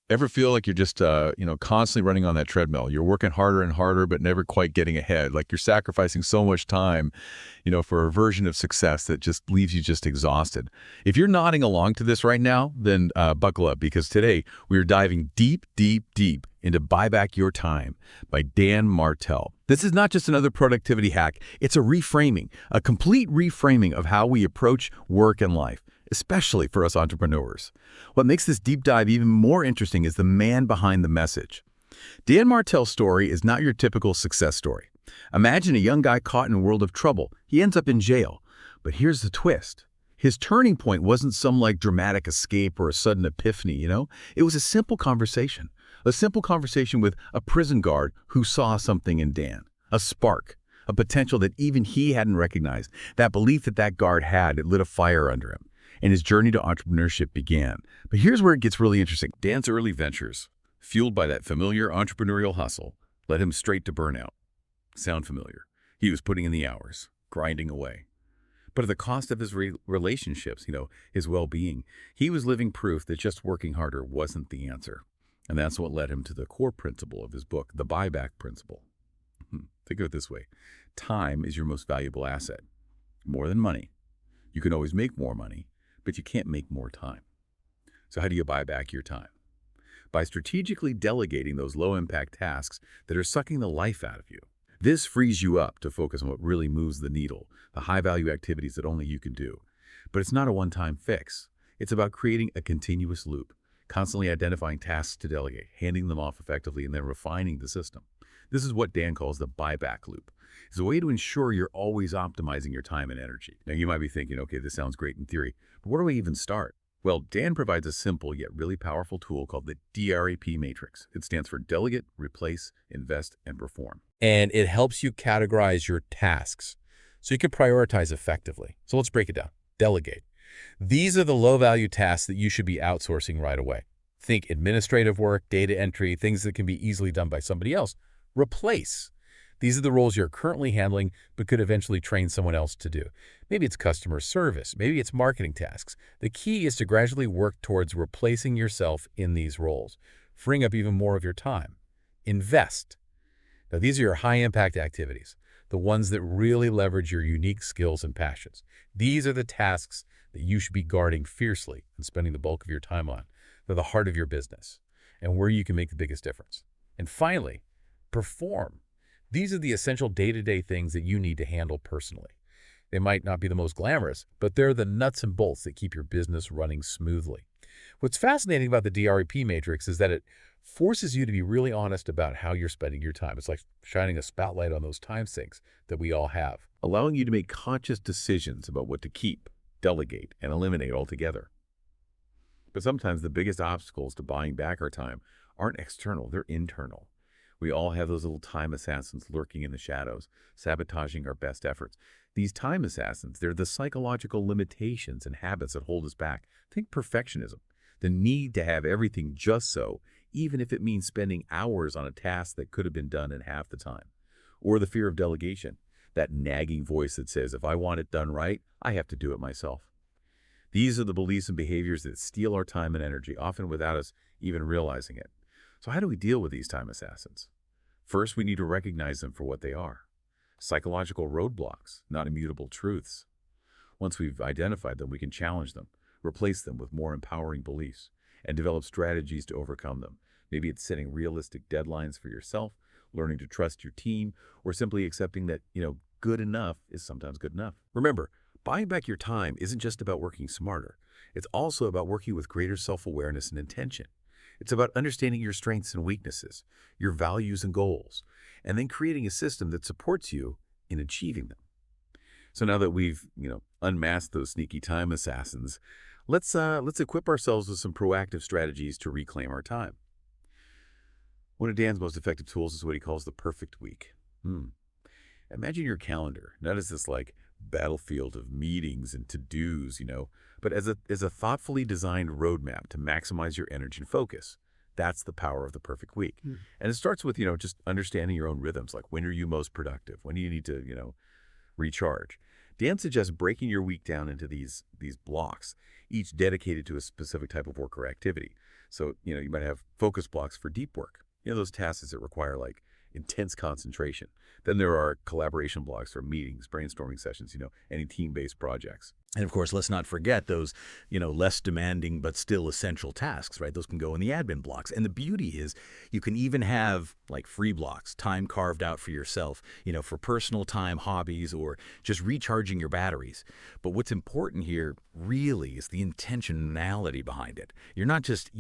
Ever feel like you're just, constantly running on that treadmill? You're working harder and harder, but never quite getting ahead. Like you're sacrificing so much time, for a version of success that just leaves you just exhausted. If you're nodding along to this right now, then buckle up because today we are diving deep, deep, deep into Buy Back Your Time by Dan Martell. This is not just another productivity hack. It's a reframing, a complete reframing of how we approach work and life, especially for us entrepreneurs. What makes this deep dive even more interesting is the man behind the message. Dan Martell's story is not your typical success story. Imagine a young guy caught in a world of trouble. He ends up in jail. But here's the twist. His turning point wasn't some dramatic escape or a sudden epiphany. It was a simple conversation. A simple conversation with a prison guard who saw something in Dan. A spark. A potential that even he hadn't recognized. That belief that guard had, it lit a fire under him. And his journey to entrepreneurship began. But here's where it gets really interesting. Dan's early ventures, fueled by that familiar entrepreneurial hustle, led him straight to burnout. Sound familiar? He was putting in the hours, grinding away. But at the cost of his relationships, his well-being, he was living proof that just working harder wasn't the answer. And that's what led him to the core principle of his book, the buyback principle. Think of it this way. Time is your most valuable asset. More than money. You can always make more money, but you can't make more time. So how do you buy back your time? By strategically delegating those low-impact tasks that are sucking the life out of you. This frees you up to focus on what really moves the needle, the high-value activities that only you can do. But it's not a one-time fix. It's about creating a continuous loop, constantly identifying tasks to delegate, handing them off effectively, and then refining the system. This is what Dan calls the buyback loop. It's a way to ensure you're always optimizing your time and energy. Now, you might be thinking, okay, this sounds great in theory, but where do we even start? Well, Dan provides a simple yet really powerful tool called the DRAP matrix. It stands for Delegate, Replace, Invest, and Perform. And it helps you categorize your tasks so you can prioritize effectively. So let's break it down. Delegate. These are the low-value tasks that you should be outsourcing right away. Think administrative work, data entry, things that can be easily done by somebody else. Replace. These are the roles you're currently handling but could eventually train someone else to do. Maybe it's customer service. Maybe it's marketing tasks. The key is to gradually work towards replacing yourself in these roles, freeing up even more of your time. Invest. Now, these are your high-impact activities, the ones that really leverage your unique skills and passions. These are the tasks that you should be guarding fiercely and spending the bulk of your time on. They're the heart of your business and where you can make the biggest difference. And finally, perform. These are the essential day-to-day things that you need to handle personally. They might not be the most glamorous, but they're the nuts and bolts that keep your business running smoothly. What's fascinating about the DREP matrix is that it forces you to be really honest about how you're spending your time. It's like shining a spotlight on those time sinks that we all have, allowing you to make conscious decisions about what to keep, delegate, and eliminate altogether. But sometimes the biggest obstacles to buying back our time aren't external, they're internal. We all have those little time assassins lurking in the shadows, sabotaging our best efforts. These time assassins, they're the psychological limitations and habits that hold us back. Think perfectionism, the need to have everything just so, even if it means spending hours on a task that could have been done in half the time. Or the fear of delegation, that nagging voice that says, if I want it done right, I have to do it myself. These are the beliefs and behaviors that steal our time and energy, often without us even realizing it. So how do we deal with these time assassins? First, we need to recognize them for what they are. Psychological roadblocks, not immutable truths. Once we've identified them, we can challenge them, replace them with more empowering beliefs, and develop strategies to overcome them. Maybe it's setting realistic deadlines for yourself, learning to trust your team, or simply accepting that, good enough is sometimes good enough. Remember, buying back your time isn't just about working smarter. It's also about working with greater self-awareness and intention. It's about understanding your strengths and weaknesses, your values and goals, and then creating a system that supports you in achieving them. So now that we've, unmasked those sneaky time assassins, let's equip ourselves with some proactive strategies to reclaim our time. One of Dan's most effective tools is what he calls the perfect week. Imagine your calendar, not as this battlefield of meetings and to-dos, but as a thoughtfully designed roadmap to maximize your energy and focus. That's the power of the perfect week. And it starts with, just understanding your own rhythms, like when are you most productive? When do you need to, recharge? Dan suggests breaking your week down into these blocks, each dedicated to a specific type of work or activity. So, you might have focus blocks for deep work. Those tasks that require like intense concentration. Then there are collaboration blocks for meetings, brainstorming sessions, any team-based projects. And of course, let's not forget those, less demanding but still essential tasks, right? Those can go in the admin blocks. And the beauty is you can even have like free blocks, time carved out for yourself, for personal time, hobbies, or just recharging your batteries. But what's important here really is the intentionality behind it. You're not just,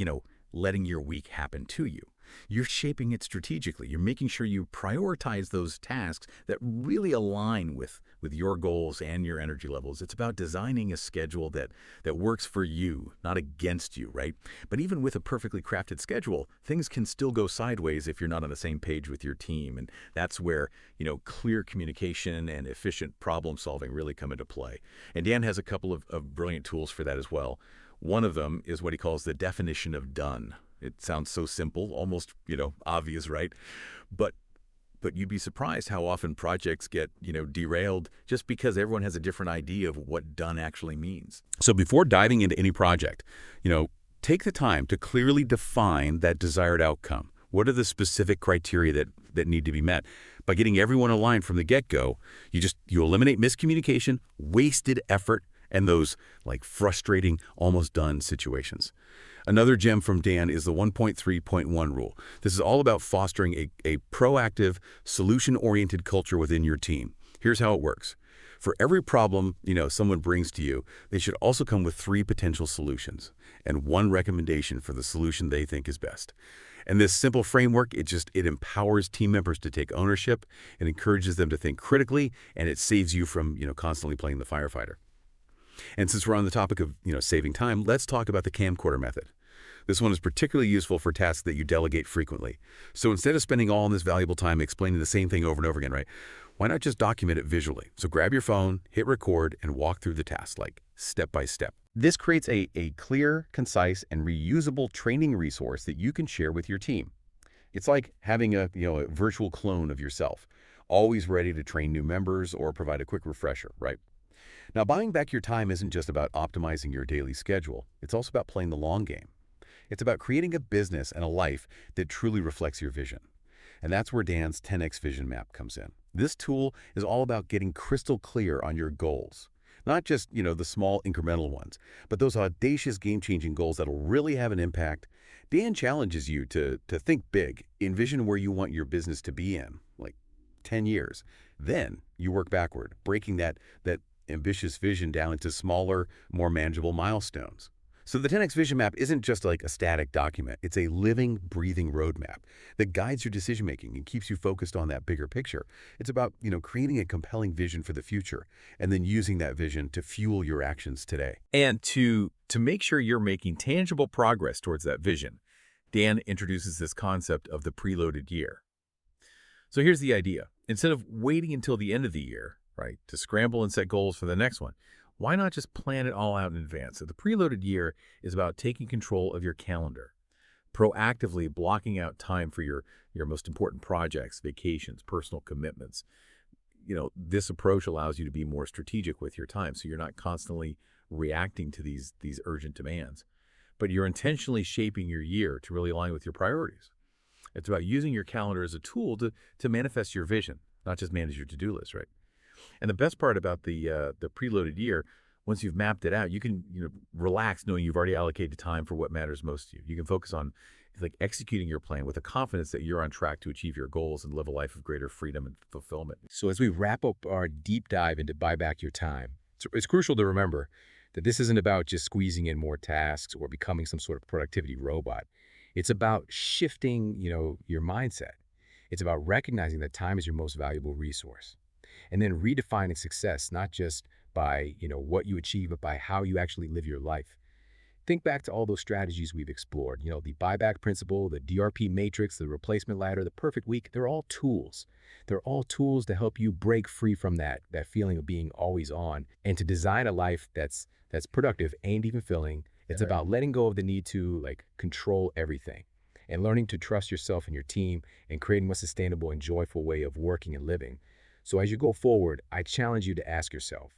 letting your week happen to you. You're shaping it strategically. You're making sure you prioritize those tasks that really align with your goals and your energy levels. It's about designing a schedule that works for you, not against you, right? But even with a perfectly crafted schedule, things can still go sideways if you're not on the same page with your team. And that's where, clear communication and efficient problem solving really come into play. And Dan has a couple of brilliant tools for that as well. One of them is what he calls the definition of done. It sounds so simple, almost, obvious, right? But you'd be surprised how often projects get, derailed just because everyone has a different idea of what done actually means. So before diving into any project, take the time to clearly define that desired outcome. What are the specific criteria that need to be met? By getting everyone aligned from the get-go, you eliminate miscommunication, wasted effort, and those like frustrating, almost done situations. Another gem from Dan is the 1.3.1 rule. This is all about fostering a proactive, solution-oriented culture within your team. Here's how it works. For every problem, someone brings to you, they should also come with 3 potential solutions and 1 recommendation for the solution they think is best. And this simple framework, it empowers team members to take ownership, it encourages them to think critically, and it saves you from, constantly playing the firefighter. And since we're on the topic of, saving time, let's talk about the camcorder method. This one is particularly useful for tasks that you delegate frequently. So instead of spending all this valuable time explaining the same thing over and over again, right? Why not just document it visually? So grab your phone, hit record, and walk through the task, like step by step. This creates a clear, concise, and reusable training resource that you can share with your team. It's like having a virtual clone of yourself, always ready to train new members or provide a quick refresher, right? Now, buying back your time isn't just about optimizing your daily schedule. It's also about playing the long game. It's about creating a business and a life that truly reflects your vision. And that's where Dan's 10X Vision Map comes in. This tool is all about getting crystal clear on your goals. Not just, the small incremental ones, but those audacious game-changing goals that'll really have an impact. Dan challenges you to think big, envision where you want your business to be in, like 10 years. Then you work backward, breaking that ambitious vision down into smaller, more manageable milestones. So the 10X Vision Map isn't just like a static document. It's a living, breathing roadmap that guides your decision-making and keeps you focused on that bigger picture. It's about, creating a compelling vision for the future and then using that vision to fuel your actions today. And to make sure you're making tangible progress towards that vision, Dan introduces this concept of the preloaded year. So here's the idea. Instead of waiting until the end of the year, right, to scramble and set goals for the next one, why not just plan it all out in advance? So the preloaded year is about taking control of your calendar, proactively blocking out time for your most important projects, vacations, personal commitments. This approach allows you to be more strategic with your time, so you're not constantly reacting to these urgent demands, but you're intentionally shaping your year to really align with your priorities. It's about using your calendar as a tool to manifest your vision, not just manage your to-do list, right? And the best part about the preloaded year, once you've mapped it out, you can relax knowing you've already allocated time for what matters most to you. You can focus on executing your plan with the confidence that you're on track to achieve your goals and live a life of greater freedom and fulfillment. So as we wrap up our deep dive into buy back your time, it's crucial to remember that this isn't about just squeezing in more tasks or becoming some sort of productivity robot. It's about shifting, your mindset. It's about recognizing that time is your most valuable resource. And then redefining success, not just by, what you achieve, but by how you actually live your life. Think back to all those strategies we've explored, the buyback principle, the DRP matrix, the replacement ladder, the perfect week. They're all tools. They're all tools to help you break free from that feeling of being always on and to design a life that's productive and even fulfilling. It's about letting go of the need to control everything and learning to trust yourself and your team and creating a sustainable and joyful way of working and living. So as you go forward, I challenge you to ask yourself,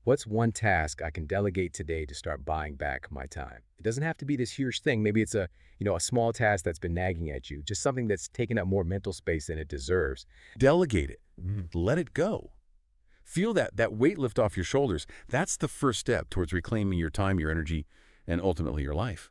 What's one task I can delegate today to start buying back my time? It doesn't have to be this huge thing. Maybe it's a small task that's been nagging at you, just something that's taking up more mental space than it deserves. Delegate it. Let it go. Feel that weight lift off your shoulders. That's the first step towards reclaiming your time, your energy, and ultimately your life.